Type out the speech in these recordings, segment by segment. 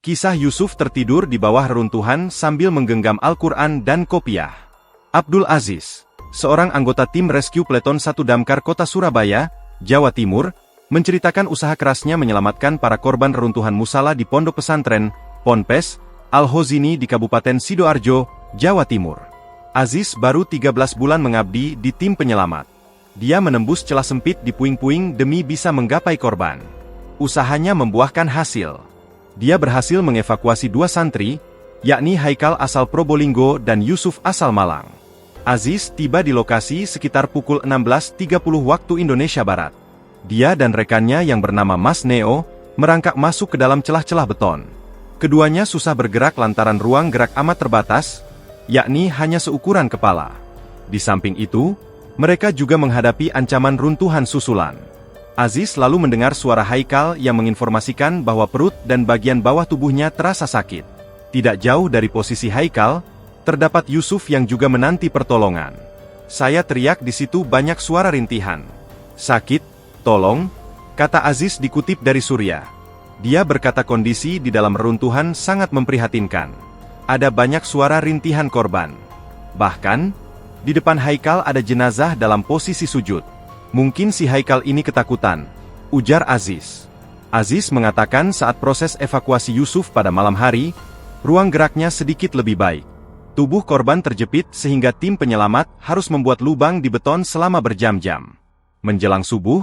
Kisah Yusuf tertidur di bawah reruntuhan sambil menggenggam Al-Quran dan kopiah. Abdul Aziz, seorang anggota tim rescue Peleton 1 Damkar Kota Surabaya, Jawa Timur, menceritakan usaha kerasnya menyelamatkan para korban reruntuhan musala di Pondok Pesantren, Ponpes, Al-Hozini di Kabupaten Sidoarjo, Jawa Timur. Aziz baru 13 bulan mengabdi di tim penyelamat. Dia menembus celah sempit di puing-puing demi bisa menggapai korban. Usahanya membuahkan hasil. Dia berhasil mengevakuasi 2 santri, yakni Haikal asal Probolinggo dan Yusuf asal Malang. Aziz tiba di lokasi sekitar pukul 16.30 waktu Indonesia Barat. Dia dan rekannya yang bernama Mas Neo, merangkak masuk ke dalam celah-celah beton. Keduanya susah bergerak lantaran ruang gerak amat terbatas, yakni hanya seukuran kepala. Di samping itu, mereka juga menghadapi ancaman runtuhan susulan. Aziz lalu mendengar suara Haikal yang menginformasikan bahwa perut dan bagian bawah tubuhnya terasa sakit. Tidak jauh dari posisi Haikal, terdapat Yusuf yang juga menanti pertolongan. Saya teriak di situ banyak suara rintihan. Sakit, tolong, kata Aziz dikutip dari Surya. Dia berkata kondisi di dalam reruntuhan sangat memprihatinkan. Ada banyak suara rintihan korban. Bahkan, di depan Haikal ada jenazah dalam posisi sujud. Mungkin si Haikal ini ketakutan, ujar Aziz. Aziz mengatakan saat proses evakuasi Yusuf pada malam hari, ruang geraknya sedikit lebih baik. Tubuh korban terjepit sehingga tim penyelamat harus membuat lubang di beton selama berjam-jam. Menjelang subuh,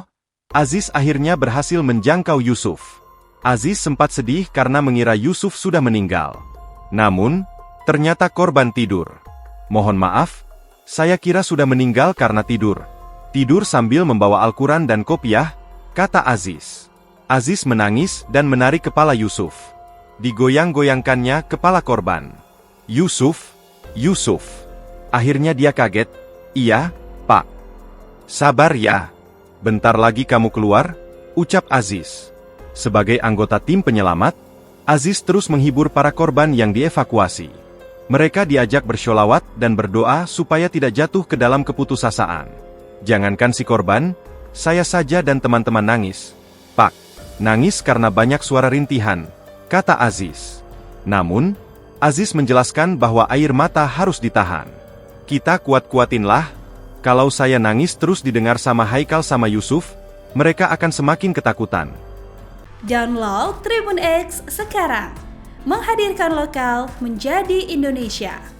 Aziz akhirnya berhasil menjangkau Yusuf. Aziz sempat sedih karena mengira Yusuf sudah meninggal. Namun, ternyata korban tidur. Mohon maaf, saya kira sudah meninggal karena tidur. Tidur sambil membawa Al-Quran dan kopiah, kata Aziz. Aziz menangis dan menarik kepala Yusuf. Digoyang-goyangkannya kepala korban. Yusuf, Yusuf. Akhirnya dia kaget. Iya, Pak. Sabar ya. Bentar lagi kamu keluar, ucap Aziz. Sebagai anggota tim penyelamat, Aziz terus menghibur para korban yang dievakuasi. Mereka diajak bersyolawat dan berdoa supaya tidak jatuh ke dalam keputusasaan. Jangankan si korban, saya saja dan teman-teman nangis. Pak, nangis karena banyak suara rintihan, kata Aziz. Namun, Aziz menjelaskan bahwa air mata harus ditahan. Kita kuat-kuatinlah, kalau saya nangis terus didengar sama Haikal sama Yusuf, mereka akan semakin ketakutan. Download Tribun X sekarang, menghadirkan lokal menjadi Indonesia.